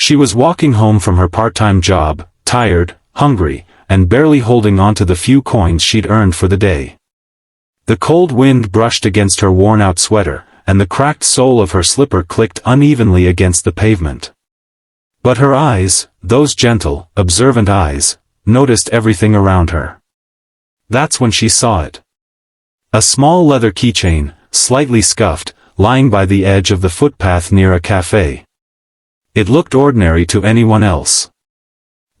She was walking home from her part-time job, tired, hungry, and barely holding on to the few coins she'd earned for the day. The cold wind brushed against her worn-out sweater, and the cracked sole of her slipper clicked unevenly against the pavement. But her eyes, those gentle, observant eyes, noticed everything around her. That's when she saw it. A small leather keychain, slightly scuffed, lying by the edge of the footpath near a cafe. It looked ordinary to anyone else.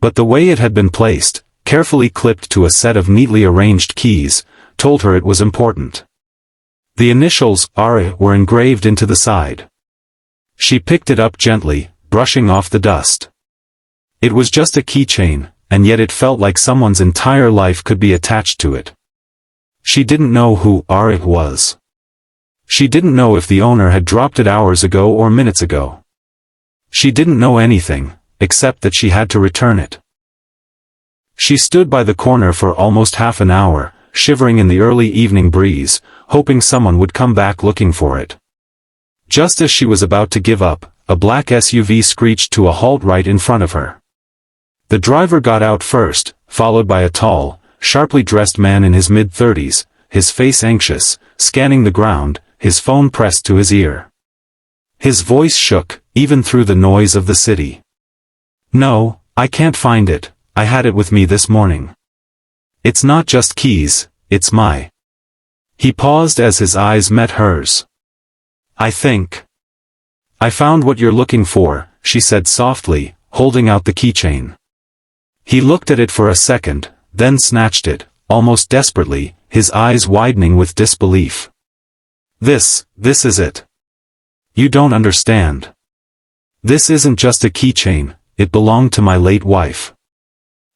But the way it had been placed, carefully clipped to a set of neatly arranged keys, told her it was important. The initials R were engraved into the side. She picked it up gently, brushing off the dust. It was just a keychain, and yet it felt like someone's entire life could be attached to it. She didn't know who R was. She didn't know if the owner had dropped it hours ago or minutes ago. She didn't know anything, except that she had to return it. She stood by the corner for almost half an hour, shivering in the early evening breeze, hoping someone would come back looking for it. Just as she was about to give up, a black SUV screeched to a halt right in front of her. The driver got out first, followed by a tall, sharply dressed man in his mid-30s, his face anxious, scanning the ground, his phone pressed to his ear. His voice shook, even through the noise of the city. "No, I can't find it. I had it with me this morning. It's not just keys, it's my..." He paused as his eyes met hers. "I found what you're looking for," she said softly, holding out the keychain. He looked at it for a second, then snatched it, almost desperately, his eyes widening with disbelief. This is it. You don't understand. This isn't just a keychain, it belonged to my late wife.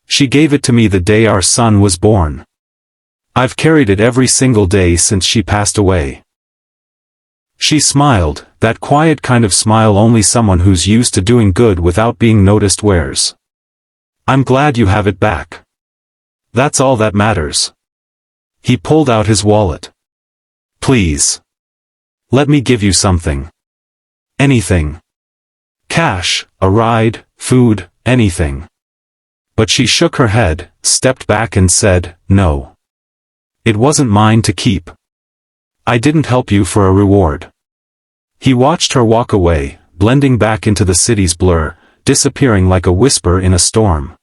She gave it to me the day our son was born. I've carried it every single day since she passed away." She smiled, that quiet kind of smile only someone who's used to doing good without being noticed wears. "I'm glad you have it back. That's all that matters." He pulled out his wallet. "Please. Let me give you something. Anything. Cash, a ride, food, anything." But she shook her head, stepped back and said, "No. It wasn't mine to keep. I didn't help you for a reward." He watched her walk away, blending back into the city's blur, disappearing like a whisper in a storm.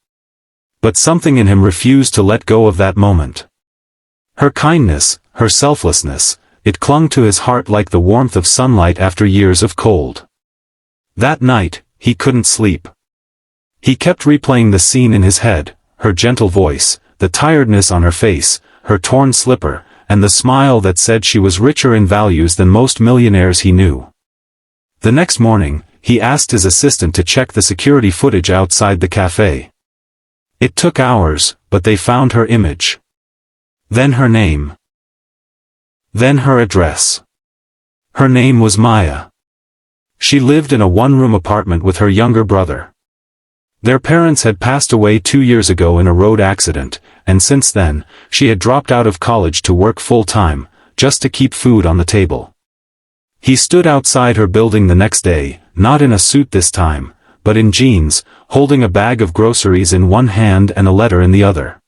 But something in him refused to let go of that moment. Her kindness, her selflessness, it clung to his heart like the warmth of sunlight after years of cold. That night, he couldn't sleep. He kept replaying the scene in his head, her gentle voice, the tiredness on her face, her torn slipper, and the smile that said she was richer in values than most millionaires he knew. The next morning, he asked his assistant to check the security footage outside the cafe. It took hours, but they found her image. Then her name. Then her address. Her name was Maya. She lived in a one-room apartment with her younger brother. Their parents had passed away 2 years ago in a road accident, and since then, she had dropped out of college to work full-time, just to keep food on the table. He stood outside her building the next day, not in a suit this time, but in jeans, holding a bag of groceries in one hand and a letter in the other.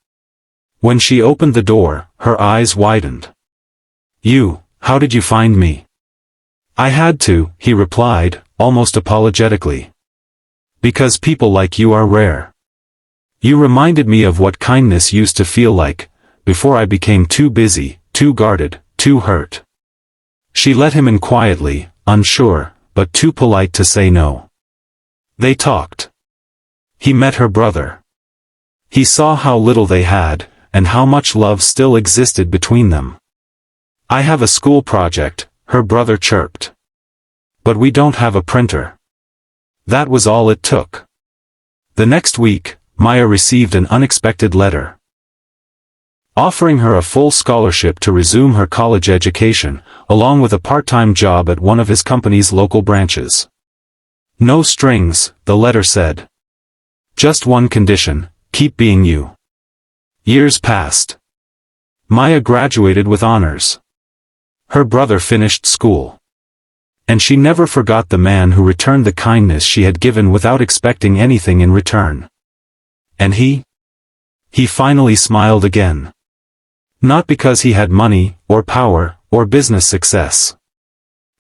When she opened the door, her eyes widened. How did you find me?" "I had to," he replied, almost apologetically. "Because people like you are rare. You reminded me of what kindness used to feel like, before I became too busy, too guarded, too hurt." She let him in quietly, unsure, but too polite to say no. They talked. He met her brother. He saw how little they had, and how much love still existed between them. "I have a school project," her brother chirped. "But we don't have a printer." That was all it took. The next week, Maya received an unexpected letter, offering her a full scholarship to resume her college education, along with a part-time job at one of his company's local branches. "No strings," the letter said. "Just one condition, keep being you." Years passed. Maya graduated with honors. Her brother finished school. And she never forgot the man who returned the kindness she had given without expecting anything in return. And he finally smiled again. Not because he had money, or power, or business success.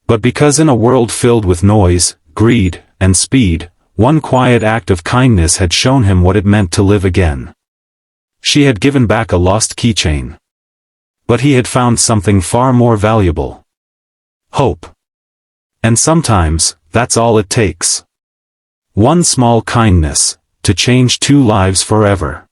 But because in a world filled with noise, greed, and speed, one quiet act of kindness had shown him what it meant to live again. She had given back a lost keychain. But he had found something far more valuable. Hope. And sometimes, that's all it takes. One small kindness, to change two lives forever.